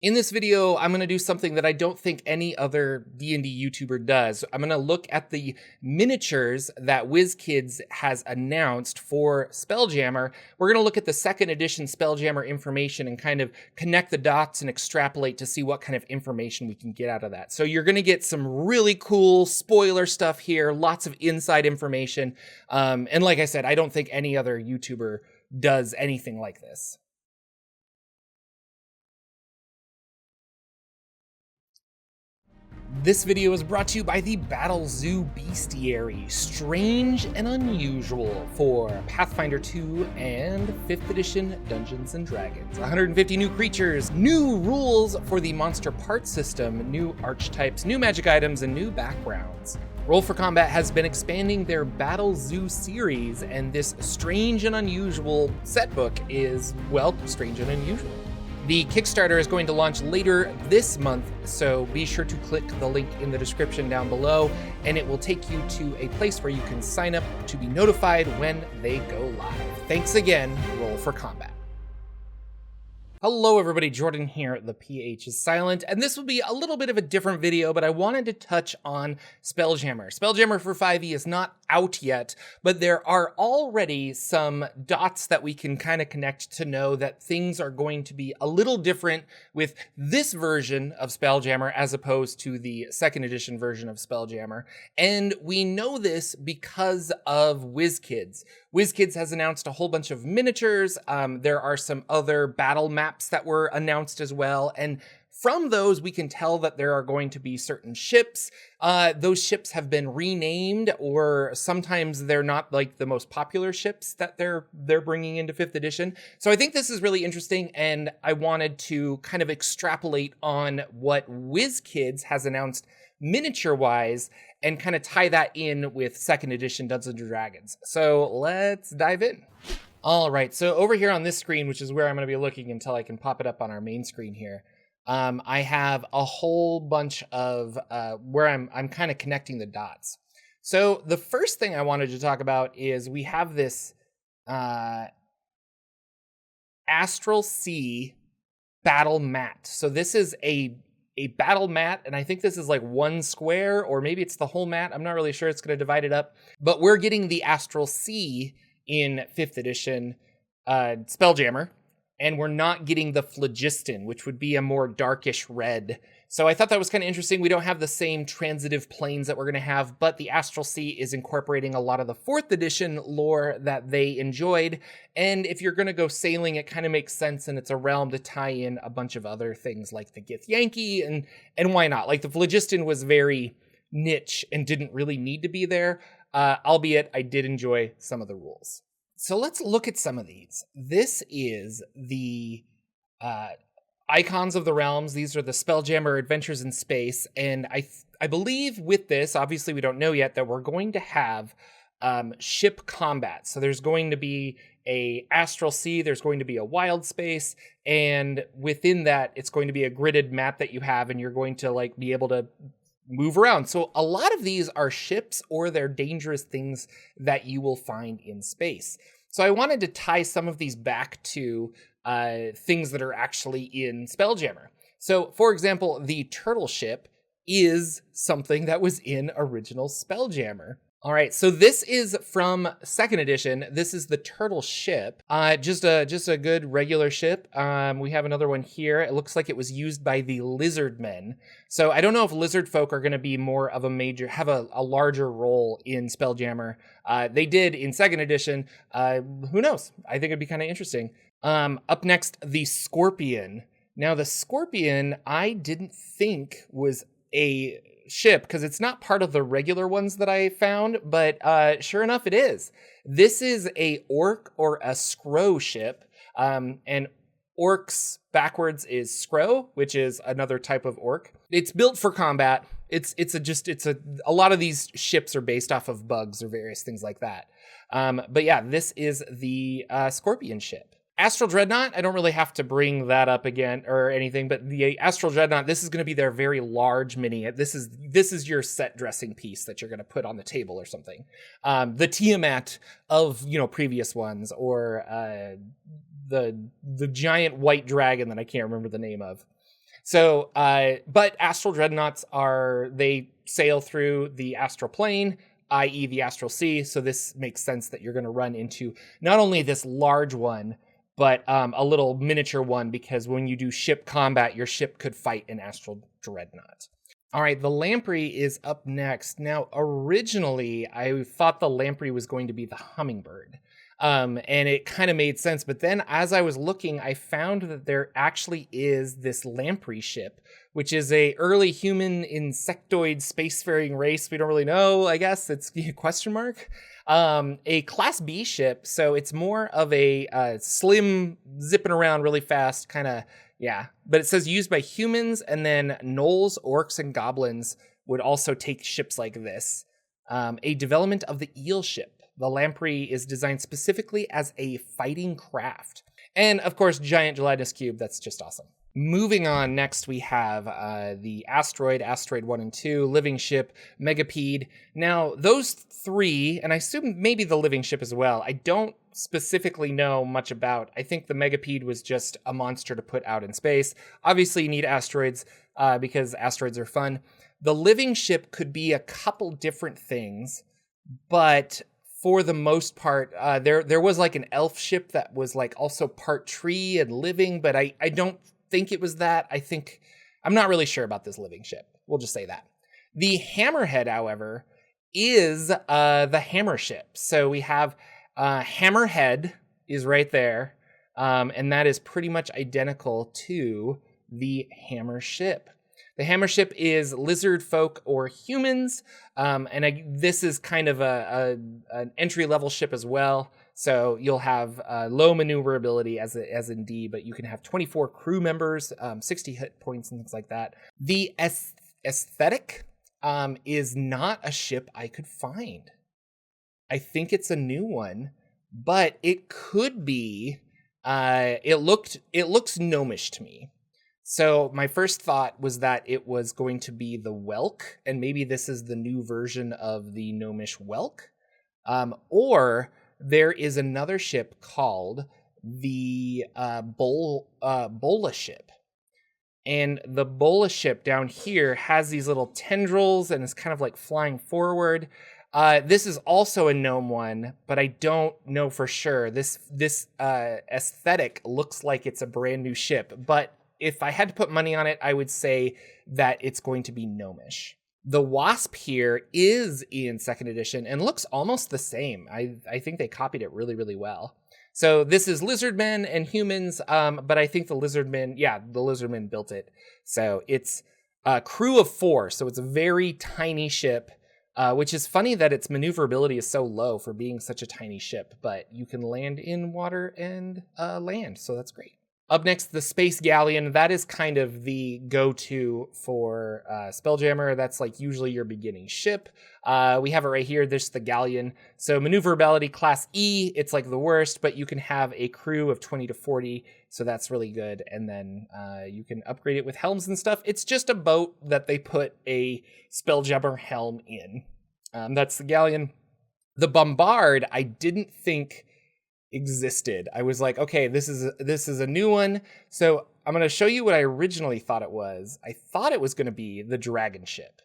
In this video, I'm going to do something that I don't think any other D&D YouTuber does. I'm going to look at the miniatures that Wizkids has announced for Spelljammer. We're going to look at the second edition Spelljammer information and kind of connect the dots and extrapolate to see what kind of information we can get out of that. So you're going to get some really cool spoiler stuff here, lots of inside information. And like I said, I don't think any other YouTuber does anything like this. This video is brought to you by the Battle Zoo Bestiary, strange and unusual for Pathfinder 2 and 5th edition Dungeons & Dragons. 150 new creatures, new rules for the monster part system, new archetypes, new magic items, and new backgrounds. Roll for Combat has been expanding their Battle Zoo series, and this strange and unusual set book is, well, strange and unusual. The Kickstarter is going to launch later this month, so be sure to click the link in the description down below, and it will take you to a place where you can sign up to be notified when they go live. Thanks again, Roll for Combat. Hello everybody, Jordan here, the PH is silent, and this will be a little bit of a different video, but I wanted to touch on Spelljammer. Spelljammer for 5e is not out yet, but there are already some dots that we can kind of connect to know that things are going to be a little different with this version of Spelljammer as opposed to the second edition version of Spelljammer. And we know this because of Wizkids. Wizkids has announced a whole bunch of miniatures. There are some other battle maps that were announced as well. And from those, we can tell that there are going to be certain ships. Those ships have been renamed, or sometimes they're not like the most popular ships that they're bringing into 5th edition. So I think this is really interesting, and I wanted to kind of extrapolate on what Wizkids has announced miniature-wise and kind of tie that in with 2nd edition Dungeons & Dragons. So let's dive in. All right, so over here on this screen, which is where I'm going to be looking until I can pop it up on our main screen here, I have a whole bunch of where I'm kind of connecting the dots. So the first thing I wanted to talk about is we have this Astral Sea battle mat. So this is a battle mat, and I think this is like one square, or maybe it's the whole mat. I'm not really sure. It's going to divide it up. But we're getting the Astral Sea in 5th edition Spelljammer, and we're not getting the phlogiston, which would be a more darkish red. So I thought that was kind of interesting. We don't have the same transitive planes that we're going to have, but the Astral Sea is incorporating a lot of the 4th edition lore that they enjoyed. And if you're going to go sailing, it kind of makes sense, and it's a realm to tie in a bunch of other things like the Githyanki, and why not? Like the phlogiston was very niche and didn't really need to be there, albeit I did enjoy some of the rules. So let's look at some of these. This is the Icons of the Realms. These are the Spelljammer Adventures in Space, and I believe with this, obviously we don't know yet, that we're going to have ship combat. So there's going to be a Astral Sea, there's going to be a Wild Space, and within that, it's going to be a gridded map that you have, and you're going to like be able to move around. So a lot of these are ships, or they're dangerous things that you will find in space. So I wanted to tie some of these back to things that are actually in Spelljammer. So for example, the turtle ship is something that was in original Spelljammer. All right, so this is from 2nd edition. This is the turtle ship, just a good regular ship. We have another one here. It looks like it was used by the lizard men. So I don't know if lizard folk are going to be more of have a larger role in Spelljammer. They did in 2nd edition. Who knows? I think it'd be kind of interesting. Up next, the Scorpion. Now the Scorpion, I didn't think was a ship because it's not part of the regular ones that I found, but sure enough it is. This is a orc or a scrow ship, and orcs backwards is scrow, which is another type of orc. It's built for combat. A lot of these ships are based off of bugs or various things like that. But yeah, this is the Scorpion ship. Astral Dreadnought, I don't really have to bring that up again or anything, but the Astral Dreadnought, this is going to be their very large mini. This is your set dressing piece that you're going to put on the table or something. The Tiamat of, previous ones, or the giant white dragon that I can't remember the name of. So, but astral dreadnoughts they sail through the astral plane, i.e. the astral sea. So this makes sense that you're going to run into not only this large one, but a little miniature one, because when you do ship combat, your ship could fight an astral dreadnought. All right, the lamprey is up next. Now, originally, I thought the lamprey was going to be the hummingbird. And it kind of made sense. But then as I was looking, I found that there actually is this lamprey ship, which is a early human insectoid spacefaring race. We don't really know, I guess. It's a question mark. A Class B ship. So it's more of a slim, zipping around really fast kind of. Yeah, but it says used by humans, and then gnolls, orcs, and goblins would also take ships like this. A development of the eel ship. The lamprey is designed specifically as a fighting craft. And, of course, giant gelatinous cube. That's just awesome. Moving on, next we have the Asteroid 1 and 2, Living Ship, Megapede. Now, those three, and I assume maybe the Living Ship as well, I don't specifically know much about. I think the Megapede was just a monster to put out in space. Obviously, you need asteroids because asteroids are fun. The Living Ship could be a couple different things, but for the most part, there was like an elf ship that was like also part tree and living, but I don't think it was that. I'm not really sure about this Living Ship. We'll just say that. The Hammerhead, however, is the Hammer Ship. So we have Hammerhead is right there, and that is pretty much identical to the Hammer Ship. The Hammer Ship is lizard folk or humans, and this is kind of an entry-level ship as well. So you'll have low maneuverability as in D, but you can have 24 crew members, 60 hit points, and things like that. The aesthetic is not a ship I could find. I think it's a new one, but it could be. It looks gnomish to me. So my first thought was that it was going to be the Whelk, and maybe this is the new version of the gnomish Whelk, or there is another ship called the Bola ship. And the Bola ship down here has these little tendrils and is kind of like flying forward. This is also a gnome one, but I don't know for sure. This aesthetic looks like it's a brand new ship, but if I had to put money on it, I would say that it's going to be gnomish. The Wasp here is in 2nd edition and looks almost the same. I think they copied it really, really well. So this is lizardmen and humans, but I think the lizardmen built it. So it's a crew of 4, so it's a very tiny ship, which is funny that its maneuverability is so low for being such a tiny ship, but you can land in water and land, so that's great. Up next, the Space Galleon. That is kind of the go-to for Spelljammer. That's like usually your beginning ship. We have it right here. This is the Galleon. So maneuverability class E, it's like the worst, but you can have a crew of 20 to 40, so that's really good. And then you can upgrade it with helms and stuff. It's just a boat that they put a Spelljammer helm in. That's the Galleon. The Bombard, I didn't think existed. I was like, okay, this is a new one. So I'm going to show you what I originally thought it was. I thought it was going to be the Dragon Ship.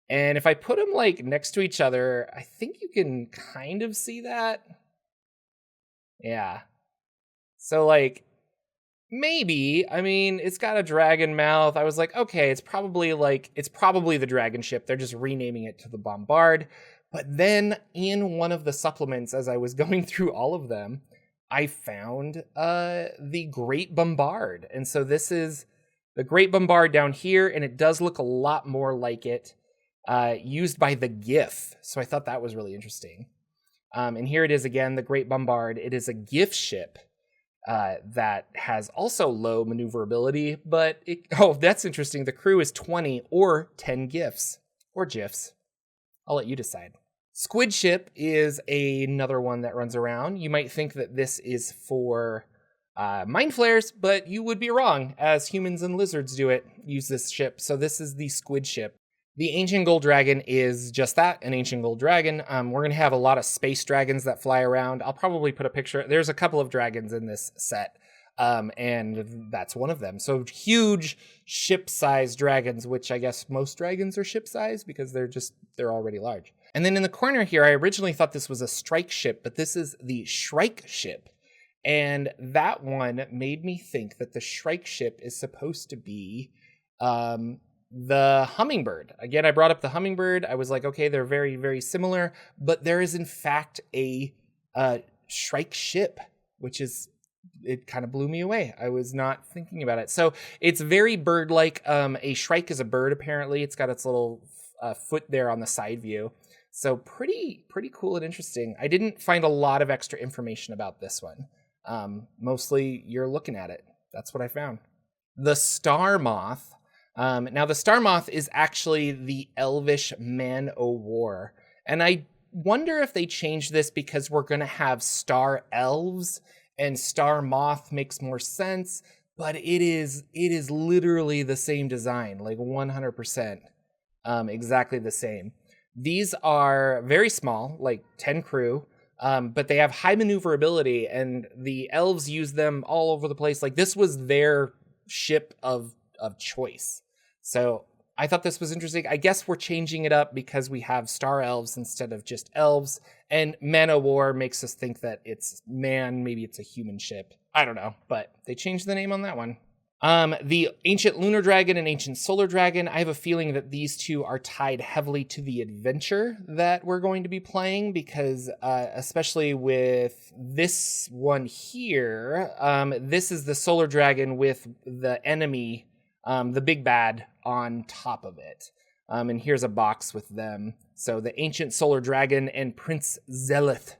And if I put them like next to each other, I think you can kind of see that. Yeah. So like, maybe, I mean, it's got a dragon mouth. I was like, okay, it's probably the Dragon Ship. They're just renaming it to the Bombard. But then in one of the supplements, as I was going through all of them, I found the Great Bombard. And so this is the Great Bombard down here, and it does look a lot more like it, used by the GIF. So I thought that was really interesting. And here it is again, the Great Bombard. It is a GIF ship that has also low maneuverability, but that's interesting. The crew is 20 or 10 GIFs or GIFs. I'll let you decide. Squid Ship is another one that runs around. You might think that this is for mind flayers, but you would be wrong, as humans and lizards use this ship. So this is the Squid Ship. The Ancient Gold Dragon is just that, an Ancient Gold Dragon. We're going to have a lot of space dragons that fly around. I'll probably put a picture. There's a couple of dragons in this set. And that's one of them. So huge ship-sized dragons, which I guess most dragons are ship-sized because they're already large. And then in the corner here, I originally thought this was a strike ship, but this is the Shrike ship. And that one made me think that the Shrike ship is supposed to be the Hummingbird. Again, I brought up the Hummingbird. I was like, okay, they're very, very similar, but there is in fact a Shrike ship, which is, it kind of blew me away. I was not thinking about it. So it's very bird-like. A Shrike is a bird, apparently. It's got its little foot there on the side view. So pretty cool and interesting. I didn't find a lot of extra information about this one. Mostly you're looking at it. That's what I found. The Star Moth. Now the Star Moth is actually the Elvish Man-o'-War. And I wonder if they changed this because we're going to have Star Elves and Star Moth makes more sense, but it is literally the same design, like 100%, exactly the same. These are very small, like 10 crew, but they have high maneuverability, and the elves use them all over the place. Like this was their ship of choice. So I thought this was interesting. I guess we're changing it up because we have Star Elves instead of just elves, and Man-o'-War makes us think that it's maybe it's a human ship. I don't know, but they changed the name on that one. The Ancient Lunar Dragon and Ancient Solar Dragon, I have a feeling that these two are tied heavily to the adventure that we're going to be playing because, especially with this one here, this is the Solar Dragon with the enemy, the big bad on top of it. And here's a box with them. So the Ancient Solar Dragon and Prince Zelith.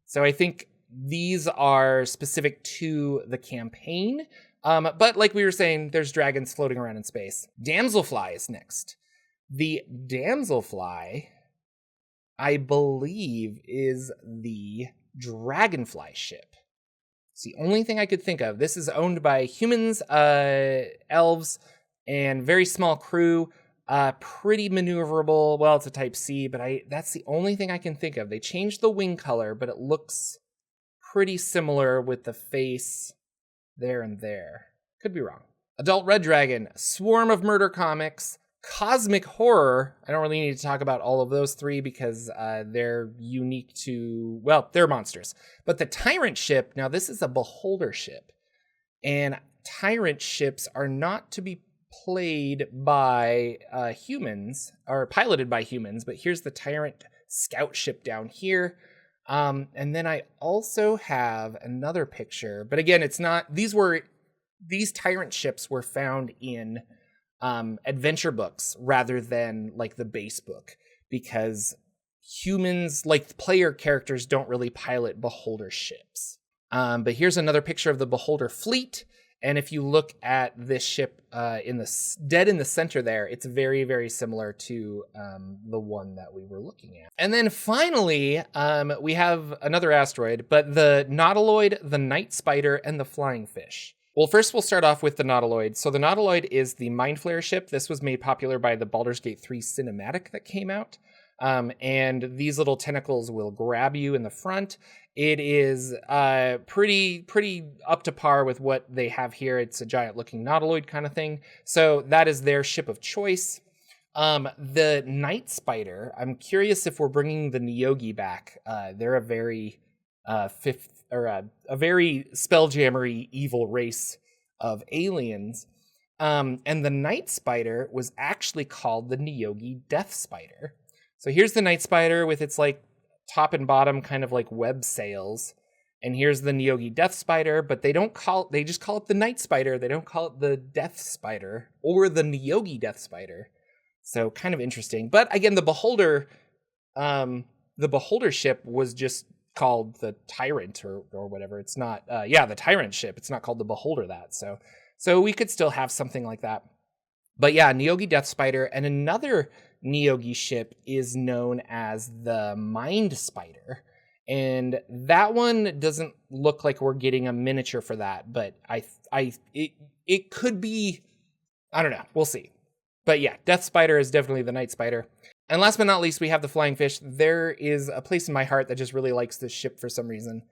So I think these are specific to the campaign. But like we were saying, there's dragons floating around in space. Damselfly is next. The Damselfly, I believe, is the Dragonfly ship. It's the only thing I could think of. This is owned by humans, elves, and very small crew. Pretty maneuverable. Well, it's a Type C, but that's the only thing I can think of. They changed the wing color, but it looks pretty similar with the face there and there. Could be wrong. Adult Red Dragon, Swarm of Murder Comics, Cosmic Horror. I don't really need to talk about all of those three because they're unique to, well, they're monsters. But the Tyrant ship, now this is a Beholder ship. And Tyrant ships are not to be played by humans, or piloted by humans, but here's the Tyrant scout ship down here. And then I also have another picture, but again, it's not, these Tyrant ships were found in adventure books rather than like the base book, because humans, like player characters, don't really pilot Beholder ships. But here's another picture of the Beholder fleet. And if you look at this ship dead in the center there, it's very, very similar to the one that we were looking at. And then finally, we have another asteroid, but the Nautiloid, the Night Spider, and the Flying Fish. Well, first we'll start off with the Nautiloid. So the Nautiloid is the Mind Flayer ship. This was made popular by the Baldur's Gate 3 cinematic that came out. And these little tentacles will grab you in the front. It is pretty up to par with what they have here. It's a giant looking Nautiloid kind of thing. So that is their ship of choice. The Night Spider, I'm curious if we're bringing the Nyogi back. They're a very a very Spelljammer-y evil race of aliens. And the Night Spider was actually called the Nyogi Death Spider. So here's the Night Spider with its like top and bottom kind of like web sails. And here's the Nyogi Death Spider, but they just call it the Night Spider. They don't call it the Death Spider or the Nyogi Death Spider. So kind of interesting. But again, the Beholder ship was just called the Tyrant or whatever. It's not, the Tyrant ship. It's not called the Beholder that. So we could still have something like that. But yeah, Nyogi Death Spider, and another Nyogi ship is known as the Mind Spider. And that one doesn't look like we're getting a miniature for that, but it could be, I don't know, we'll see. But yeah, Death Spider is definitely the Night Spider. And last but not least, we have the Flying Fish. There is a place in my heart that just really likes this ship for some reason.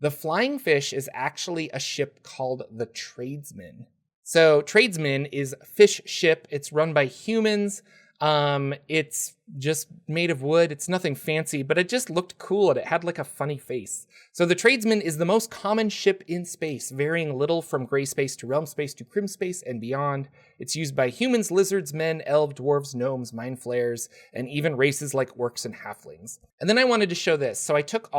The flying fish is actually a ship called the Tradesman. So Tradesman is a fish ship. It's run by humans. It's just made of wood. It's nothing fancy, but it just looked cool and it had like a funny face. So the Tradesman is the most common ship in space, varying little from gray space to realm space to crim space and beyond. It's used by humans, lizards, men, elves, dwarves, gnomes, mind flayers, and even races like orcs and halflings. And then I wanted to show this. So I took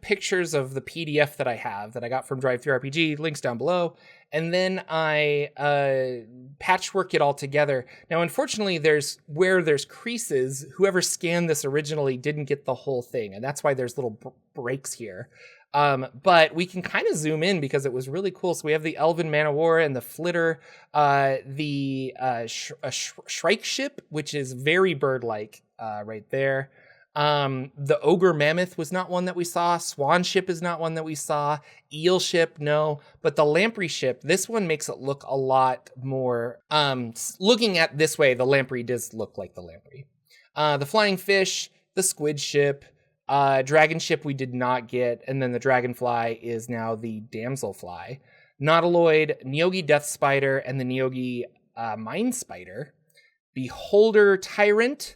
pictures of the PDF that I have that I got from Drive-Thru RPG, links down below, and then I patchwork it all together. Now, unfortunately, there's creases. Whoever scanned this originally didn't get the whole thing, and that's why there's little breaks here. But we can kind of zoom in because it was really cool. So we have the Elven Man-O-War and the Flitter, the Shrike ship, which is very bird-like right there. The Ogre Mammoth was not one that we saw. Swan ship is not one that we saw. Eel ship, no. But the Lamprey ship, this one makes it look a lot more, looking at this way, the Lamprey does look like the Lamprey. The Flying Fish, the Squid ship, Dragon ship we did not get, and then the Dragonfly is now the Damselfly. Nautiloid, Neogi Death Spider, and the Neogi Mind Spider. Beholder Tyrant.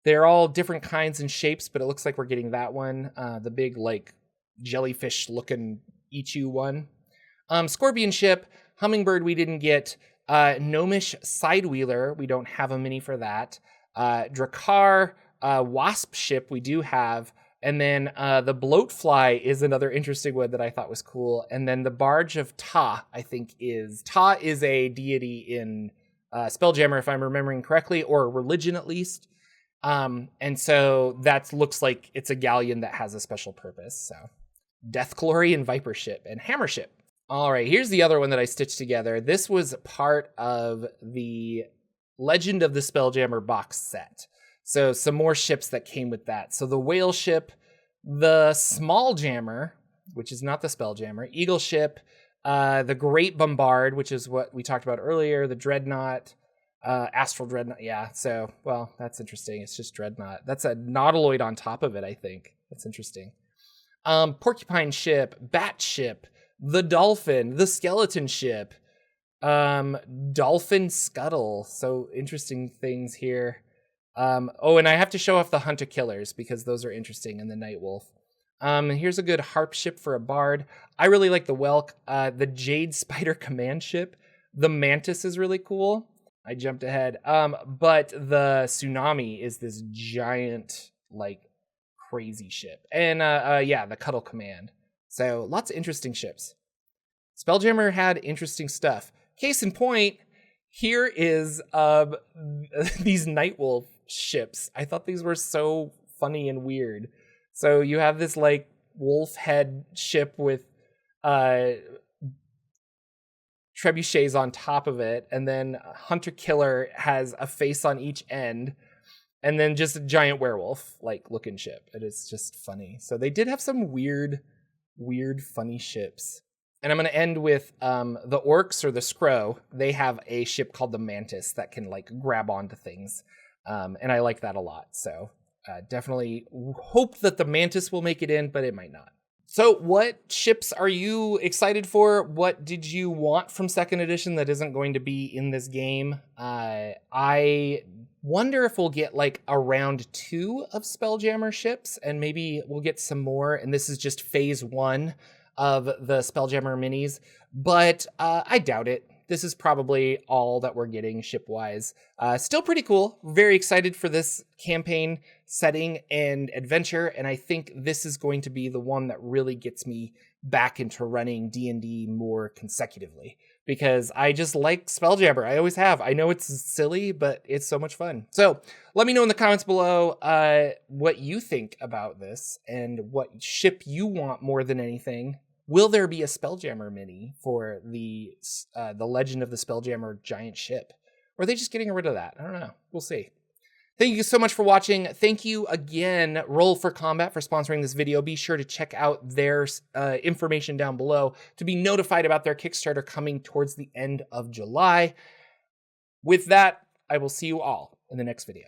They're all different kinds and shapes, but it looks like we're getting that one. The big, like, jellyfish-looking Ichu one. Scorpion ship, Hummingbird we didn't get. Gnomish Sidewheeler, we don't have a mini for that. Drakkar, Wasp ship we do have. And then the Bloatfly is another interesting one that I thought was cool. And then the Barge of Ta, I think Ta is a deity in Spelljammer, if I'm remembering correctly, or a religion at least. And so that looks like it's a galleon that has a special purpose. So Death Glory and Viper ship and Hammer ship. All right, here's the other one that I stitched together. This was part of the Legend of the Spelljammer box set. So some more ships that came with that. So the Whale ship, the Small Jammer, which is not the Spelljammer, Eagle ship, the Great Bombard, which is what we talked about earlier, the Dreadnought, Astral Dreadnought. Yeah, so, well, that's interesting. It's just Dreadnought. That's a Nautiloid on top of it, I think. That's interesting. Porcupine ship, Bat ship, the Dolphin, the Skeleton ship, Dolphin Scuttle. So interesting things here. Oh, and I have to show off the Hunter Killers because those are interesting, and the Nightwolf. Here's a good harp ship for a bard. I really like the Welk. The Jade Spider Command ship. The Mantis is really cool. I jumped ahead. But the Tsunami is this giant, like, crazy ship. And yeah, the Cuddle Command. So lots of interesting ships. Spelljammer had interesting stuff. Case in point, here is these Nightwolf ships. I thought these were so funny and weird. So you have this like wolf head ship with trebuchets on top of it, and then Hunter Killer has a face on each end, and then just a giant werewolf like looking ship. It is just funny. So they did have some weird funny ships. And I'm going to end with the Orcs or the Skro. They have a ship called the Mantis that can like grab onto things. And I like that a lot. So definitely hope that the Mantis will make it in, but it might not. So what ships are you excited for? What did you want from second edition that isn't going to be in this game? I wonder if we'll get like a round 2 of Spelljammer ships, and maybe we'll get some more. And this is just phase 1 of the Spelljammer minis, but I doubt it. This is probably all that we're getting ship-wise. Still pretty cool. Very excited for this campaign setting and adventure, and I think this is going to be the one that really gets me back into running D&D more consecutively, because I just like Spelljammer. I always have. I know it's silly, but it's so much fun. So let me know in the comments below what you think about this and what ship you want more than anything. Will there be a Spelljammer mini for the Legend of the Spelljammer giant ship? Or are they just getting rid of that? I don't know. We'll see. Thank you so much for watching. Thank you again, Roll for Combat, for sponsoring this video. Be sure to check out their information down below to be notified about their Kickstarter coming towards the end of July. With that, I will see you all in the next video.